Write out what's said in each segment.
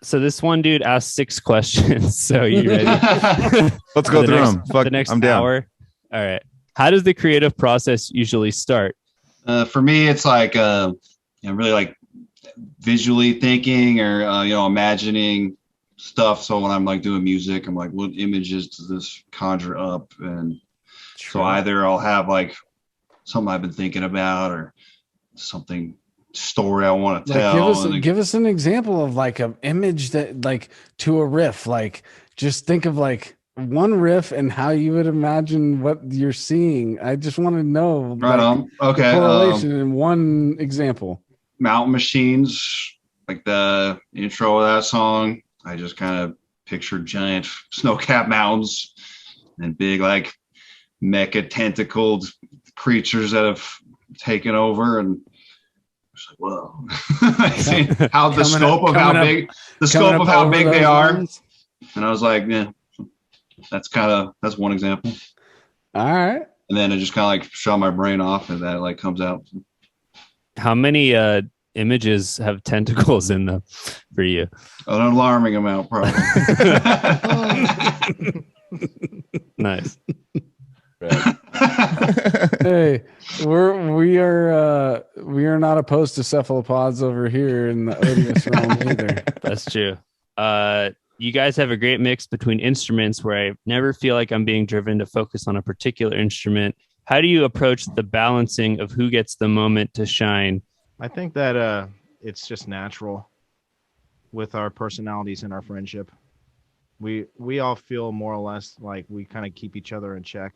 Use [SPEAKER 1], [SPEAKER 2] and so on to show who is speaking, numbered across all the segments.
[SPEAKER 1] So this one dude asked 6 questions. So you ready?
[SPEAKER 2] Let's go through them. Fuck,
[SPEAKER 1] the next
[SPEAKER 2] I'm down.
[SPEAKER 1] hour. All right. How does the creative process usually start?
[SPEAKER 3] For me, it's like really like visually thinking or imagining stuff. So when I'm like doing music, I'm like, what images does this conjure up? And so either I'll have like something I've been thinking about or something story I want to tell.
[SPEAKER 4] Give us an example of like an image that like to a riff. Like just think of like one riff and how you would imagine what you're seeing. I just want to know
[SPEAKER 3] right on. Okay.
[SPEAKER 4] Correlation in one example.
[SPEAKER 3] Mountain Machines, like the intro of that song. I just kind of pictured giant snow-capped mountains and big like mecha tentacled creatures that have taken over, and it's like, whoa. I see how the scope of how big they are. Lines. And I was like, yeah, that's one example.
[SPEAKER 4] All right.
[SPEAKER 3] And then I just kind of like shut my brain off and that like comes out.
[SPEAKER 1] How many images have tentacles in them for you?
[SPEAKER 3] An alarming amount, probably.
[SPEAKER 1] Nice.
[SPEAKER 4] Hey, we are not opposed to cephalopods over here in the odious realm either.
[SPEAKER 1] That's true. You guys have a great mix between instruments where I never feel like I'm being driven to focus on a particular instrument. How do you approach the balancing of who gets the moment to shine?
[SPEAKER 5] I think that it's just natural with our personalities and our friendship. We all feel more or less like we kind of keep each other in check.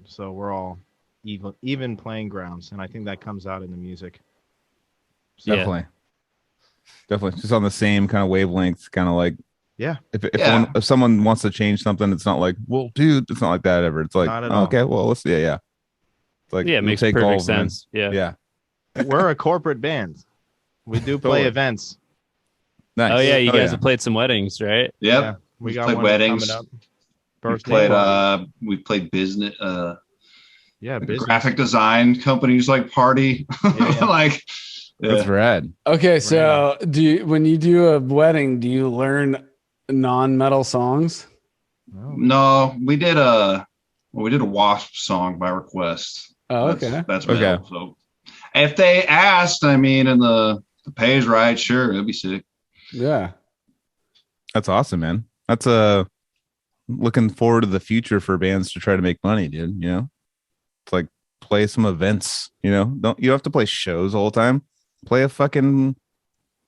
[SPEAKER 5] So we're all even playing grounds, and I think that comes out in the music.
[SPEAKER 2] So definitely just on the same kind of wavelength, kind of like if someone wants to change something, it's not like, well, dude, it's not like that ever. It's like, okay, well, let's it's like,
[SPEAKER 1] it makes perfect sense. Yeah.
[SPEAKER 5] We're a corporate band. We do play events.
[SPEAKER 1] Nice. Oh yeah, you guys have played some weddings, right?
[SPEAKER 3] Yep.
[SPEAKER 5] Yeah, we got
[SPEAKER 3] played
[SPEAKER 5] one
[SPEAKER 3] weddings.
[SPEAKER 5] Coming up.
[SPEAKER 3] We played business.
[SPEAKER 5] Business.
[SPEAKER 3] Graphic design companies like party. Like
[SPEAKER 2] that's rad.
[SPEAKER 4] Okay, so when you do a wedding, do you learn non-metal songs?
[SPEAKER 3] No, we did a Wasp song by request.
[SPEAKER 4] Oh, okay.
[SPEAKER 3] That's metal. Okay. So if they asked, I mean, and the pay's right, sure, it'd be sick.
[SPEAKER 4] Yeah.
[SPEAKER 2] That's awesome, man. That's looking forward to the future for bands to try to make money, dude. You know, it's like play some events. You know, you have to play shows all the time. Play a fucking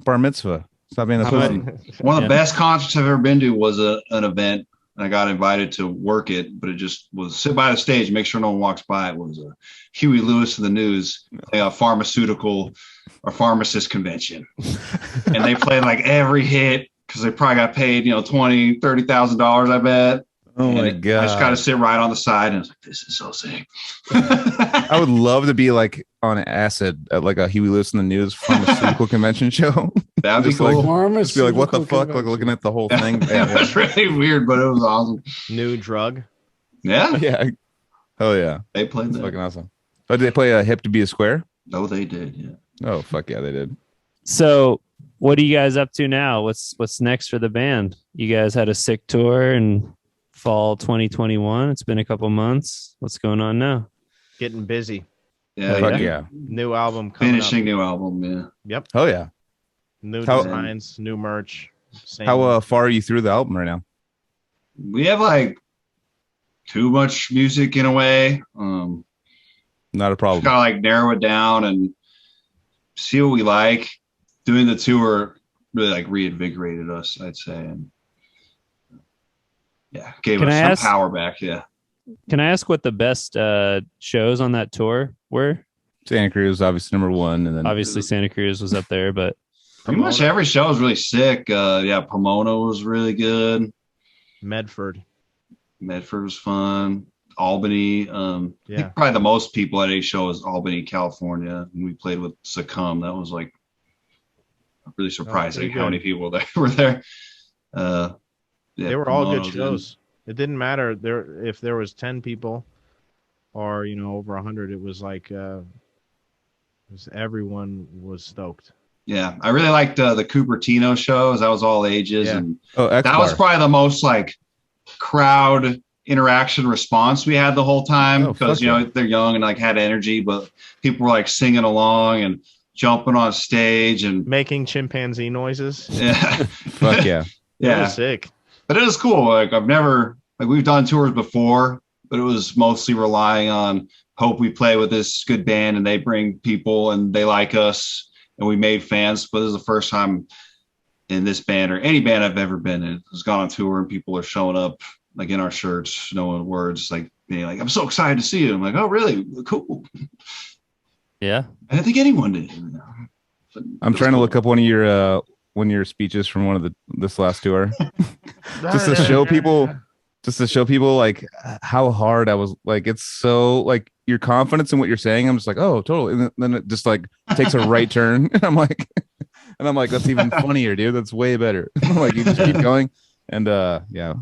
[SPEAKER 2] bar mitzvah. Stop being a pussy.
[SPEAKER 3] One of the best concerts I've ever been to was an event, and I got invited to work it, but it just was sit by the stage, make sure no one walks by. It was a Huey Lewis in the News, a pharmaceutical or pharmacist convention, and they played like every hit. Because they probably got paid, $20,000, $30,000, I bet.
[SPEAKER 2] Oh my God.
[SPEAKER 3] I just got to sit right on the side and I was like, this is so sick.
[SPEAKER 2] I would love to be like on acid at like a Huey Lewis in the News pharmaceutical convention show.
[SPEAKER 3] That'd be cool.
[SPEAKER 2] Just be like, what the fuck? Like looking at the whole thing.
[SPEAKER 3] It was really weird, but it was awesome.
[SPEAKER 5] New drug.
[SPEAKER 3] Yeah.
[SPEAKER 2] Yeah. Oh yeah.
[SPEAKER 3] They played that.
[SPEAKER 2] Fucking awesome. Oh, did they play a Hip to Be a Square?
[SPEAKER 3] Oh, they did. Yeah.
[SPEAKER 2] Oh, fuck yeah, they did.
[SPEAKER 1] So what are you guys up to now? What's next for the band? You guys had a sick tour in fall 2021. It's been a couple months. What's going on now?
[SPEAKER 5] Getting busy.
[SPEAKER 3] Yeah.
[SPEAKER 5] New album coming
[SPEAKER 3] Finishing
[SPEAKER 5] up.
[SPEAKER 3] New album, yeah.
[SPEAKER 5] Yep.
[SPEAKER 2] Oh yeah.
[SPEAKER 5] New designs, new merch.
[SPEAKER 2] How far are you through the album right now?
[SPEAKER 3] We have like too much music in a way.
[SPEAKER 2] Not a problem.
[SPEAKER 3] Kind of like narrow it down and see what we like. Doing the tour really like reinvigorated us, I'd say, and gave us some power back. Yeah.
[SPEAKER 1] Can I ask what the best shows on that tour were?
[SPEAKER 2] Santa Cruz, obviously number one, and then
[SPEAKER 1] obviously Santa Cruz was up there, but
[SPEAKER 3] pretty much every show was really sick. Pomona was really good.
[SPEAKER 5] Medford
[SPEAKER 3] was fun. Albany. I think probably the most people at a show is Albany, California. And we played with Succumb. That was like really surprising how many people were there.
[SPEAKER 5] They were all good shows. It didn't matter if there was 10 people or over 100. It was like everyone was stoked.
[SPEAKER 3] Yeah, I really liked the Cupertino shows. That was all ages,
[SPEAKER 5] Yeah.
[SPEAKER 3] and
[SPEAKER 2] Oh,
[SPEAKER 3] that was
[SPEAKER 2] X-Bar.
[SPEAKER 3] probably the most like crowd interaction response we had the whole time
[SPEAKER 2] Oh,
[SPEAKER 3] because
[SPEAKER 2] fuck yeah.
[SPEAKER 3] they're young and like had energy, but people were like singing along and jumping on stage and
[SPEAKER 5] Making chimpanzee noises.
[SPEAKER 3] yeah,
[SPEAKER 2] Fuck yeah.
[SPEAKER 5] That
[SPEAKER 3] yeah.
[SPEAKER 5] was sick.
[SPEAKER 3] But it was cool. Like I've never like we've done tours before, but it was mostly relying on hope we play with this good band and they bring people and they like us and we made fans. But this is the first time in this band or any band I've ever been in has gone on tour and people are showing up like in our shirts, knowing words, like being like, I'm so excited to see you. I'm like, oh really? Cool.
[SPEAKER 1] Yeah.
[SPEAKER 3] I didn't think anyone did. But
[SPEAKER 2] I'm trying to look up one of your speeches from this last tour. just to show people like how hard I was. Like it's so like your confidence in what you're saying. I'm just like, oh, totally. And then it just like takes a right turn. And I'm like, that's even funnier, dude. That's way better. I'm like, you just keep going. And yeah,